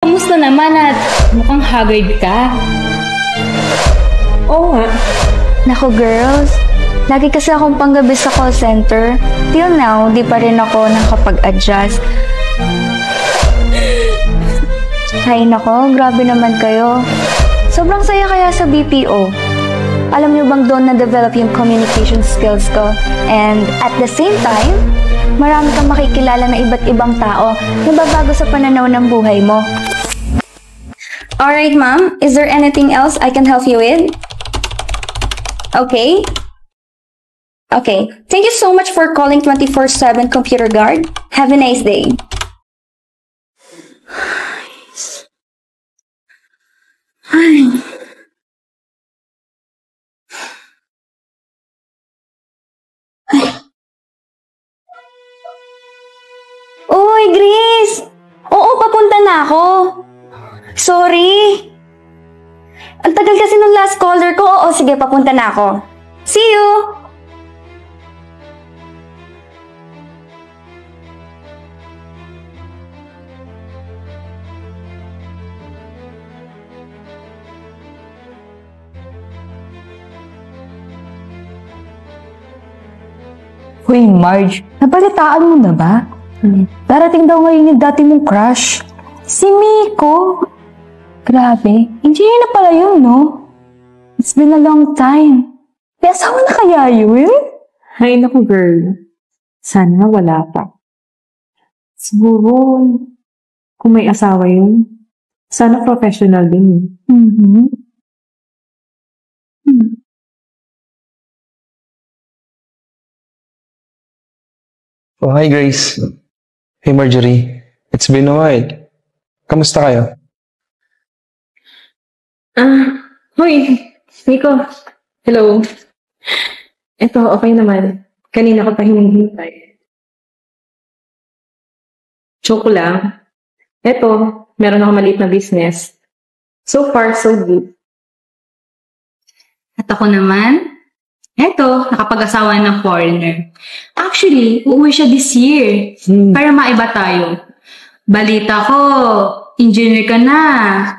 Kamusta naman at mukhang haggard ka? Oo nga. Naku girls, lagi kasi akong panggabi sa call center. Till now, di pa rin ako nakapag-adjust. Hay nako, grabe naman kayo. Sobrang saya kaya sa BPO. Alam niyo bang doon na-develop yung communication skills ko? And at the same time, marami kang makikilala na iba't ibang tao na babago sa pananaw ng buhay mo. Alright ma'am, is there anything else I can help you with? Okay. Okay, thank you so much for calling 24/7 Computer Guard. Have a nice day. Ay. Uy, Grace! Oo, papunta na ako. Sorry. Ang tagal kasi nung last caller ko. Oo, sige, papunta na ako. See you! Hoy, Marge, nabalitaan mo na ba? Darating daw ngayon yung dati mong crush. Si Miko. Grabe, engineer na pala yun, no? It's been a long time. May asawa na kaya yun? Ay, naku girl. Sana wala pa. Siguro, kung may asawa yun, sana professional din. Oh, hi Grace. Hey Marjorie. It's been a while. Kamusta kayo? Hoy, Miko. Hello. Ito, okay naman. Kanina ko pa hinihintay. Joke lang. Ito, meron ako maliit na business. So far, so good. At ako naman, eto, nakapag-asawa ng foreigner. Actually, uuwi siya this year. Para maiba tayo. Balita ko, engineer ka na.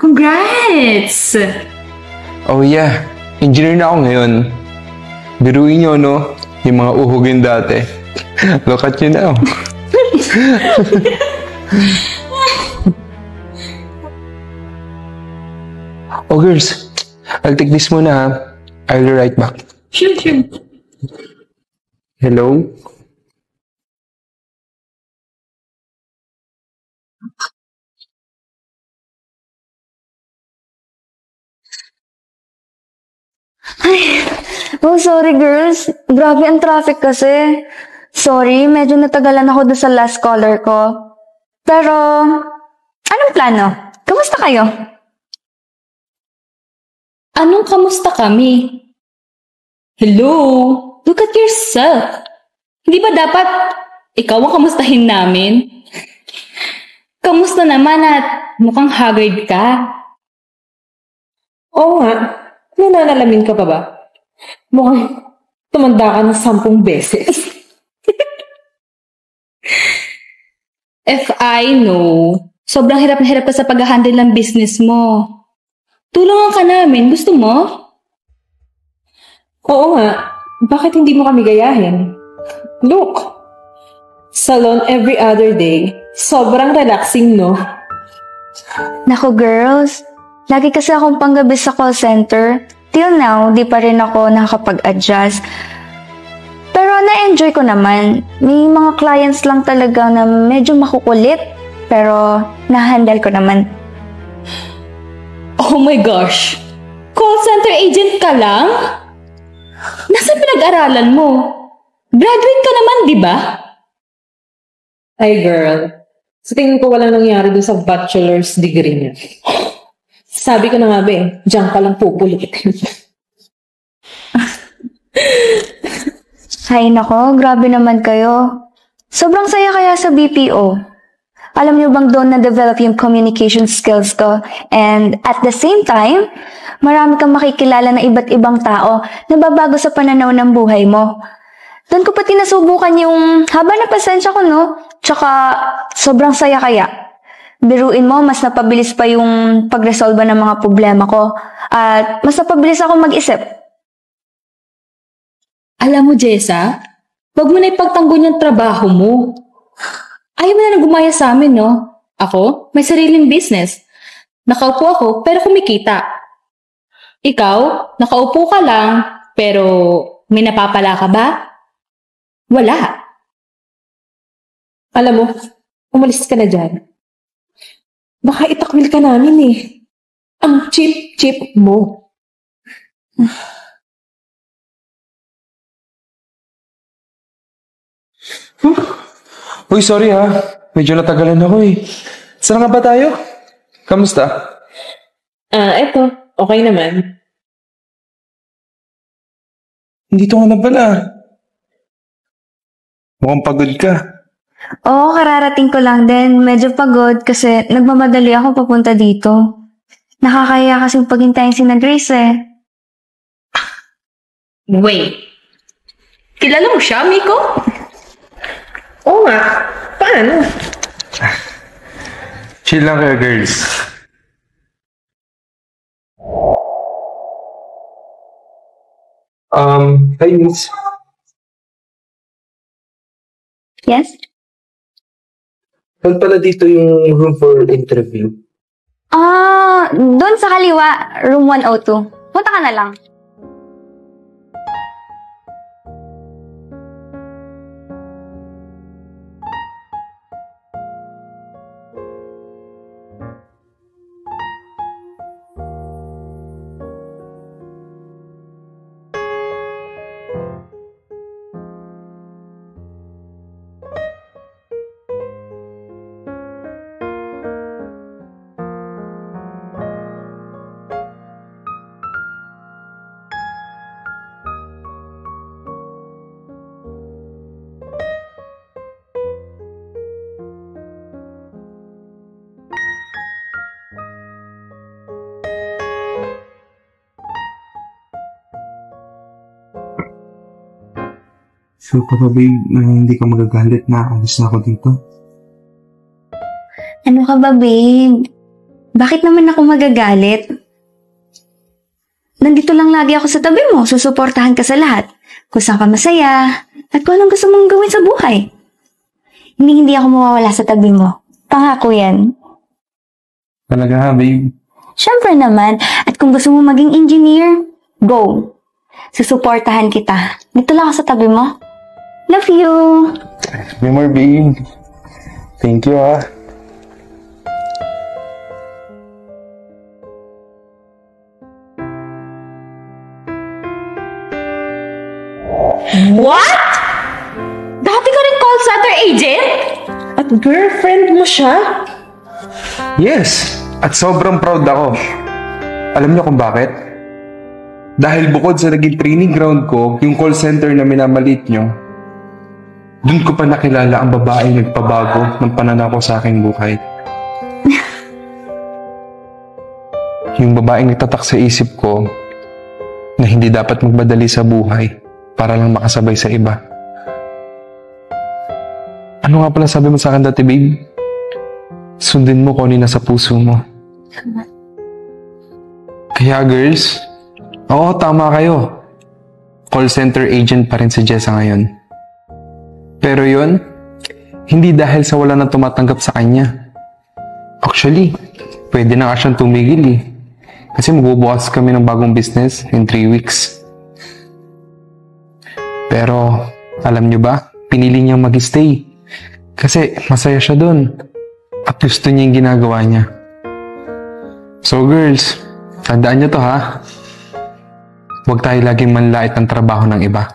Congrats! Oh yeah, engineer na ako ngayon. Biruin nyo, no? Yung mga uhugin dati. Look at you now. Oh girls, I'll take this muna ha. I'll be right back. Sure. Hello? Oh, sorry girls. Grabe ang traffic kasi. Sorry, medyo natagalan ako doon sa last caller ko. Pero, anong plano? Kamusta kayo? Anong kamusta kami? Hello? Look at yourself. Hindi ba dapat ikaw ang kamustahin namin? Kamusta naman at mukhang haggard ka? Oo nga. Nananalamin ka pa ba? Mukhang tumanda ka ng 10 beses. If I know, sobrang hirap na hirap ka sa pag-handle ng business mo. Tulungan ka namin. Gusto mo? Oo nga. Bakit hindi mo kami gayahin? Look! Salon every other day. Sobrang relaxing, no? Naku girls, lagi kasi akong panggabi sa call center. Till now, di pa rin ako nakapag-adjust. Pero na-enjoy ko naman. May mga clients lang talaga na medyo makukulit. Pero na-handle ko naman. Oh my gosh! Call center agent ka lang? Nasaan pinag-aralan mo? Graduate ka naman, di ba? Ay, girl. Sa tingin ko walang nangyari dun sa bachelor's degree niya. Sabi ko na nga ba diyan ka lang pupulit. Hay nako, grabe naman kayo. Sobrang saya kaya sa BPO. Alam niyo bang doon na-develop yung communication skills ko? And at the same time, marami kang makikilala na iba't ibang tao na babago sa pananaw ng buhay mo. Doon ko pati nasubukan yung haba na pasensya ko, no? Tsaka, sobrang saya kaya. Biruin mo, mas napabilis pa yung pagresolba ng mga problema ko. At mas napabilis ako mag-isip. Alam mo, Jessa, wag mo na ipagtanggol yung trabaho mo. Ayaw mo na gumaya sa amin, no? Ako, may sariling business. Nakaupo ako, pero kumikita. Ikaw, nakaupo ka lang, pero may napapala ka ba? Wala. Alam mo, umalis ka na dyan. Baka itakwil ka namin eh. Ang cheap-cheap mo. Uy, sorry ha. Medyo natagalan ako eh. Saan nga ba tayo? Kamusta? Eto. Okay naman. Dito ka na pala. Mukhang pagod ka. Oo, kararating ko lang din. Medyo pagod kasi nagmamadali ako papunta dito. Nakakaya kasing paghintayin si na Grace eh. Wait. Kilala mo siya, Miko? Oo nga. Paano? Chill lang kayo, girls. Hi, Miss. Yes? Saan pala dito yung room for interview? Doon sa kaliwa, room 102. Punta ka na lang. So, Papa Babe, hindi ka magagalit na alis na ako dito? Ano ka ba, babe? Bakit naman ako magagalit? Nandito lang lagi ako sa tabi mo. Susuportahan ka sa lahat. Kung saan ka masaya. At kung anong gusto mong gawin sa buhay. Hindi ako mawawala sa tabi mo. Pangako yan. Talaga ha, babe? Siyempre naman. At kung gusto mo maging engineer, go. Susuportahan kita. Dito lang ako sa tabi mo. Love you. Be more, babe. Thank you ha. What? Dati ka rin call center agent? At girlfriend mo siya? Yes! At sobrang proud ako. Alam niyo kung bakit? Dahil bukod sa naging training ground ko, yung call center na minamalit niyo, dun ko pa nakilala ang babaeng nagpabago ng pananaw ko sa aking buhay. Yung babaeng nagtatak sa isip ko na hindi dapat magmadali sa buhay para lang makasabay sa iba. Ano nga pala sabi mo sa akin dati, babe? Sundin mo kung ano yung nasa puso mo. Kaya girls, oo, tama kayo. Call center agent pa rin si Jessa ngayon. Pero yun, hindi dahil sa wala na tumatanggap sa kanya. Actually, pwede na nga siyang tumigil eh. Kasi magbubukas kami ng bagong business in 3 weeks. Pero, alam nyo ba, pinili niyang mag-stay. Kasi masaya siya dun. At gusto niya yung ginagawa niya. So girls, tandaan nyo to ha. Huwag tayo laging manlait ng trabaho ng iba.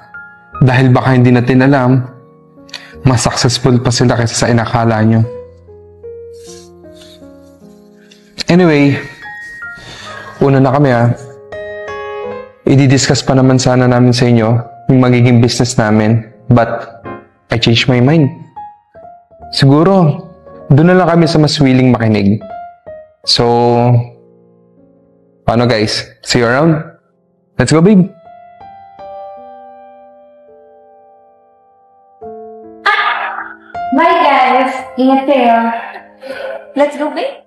Dahil baka hindi natin alam, mas successful pa sila kaysa sa inakala nyo. Anyway, una na kami ha. I-discuss pa naman sana namin sa inyo yung magiging business namin. But, I changed my mind. Siguro, doon na lang kami sa mas willing makinig. So, paano guys? See you around? Let's go, babe! Bye guys! Ingat kayo. Let's go, babe.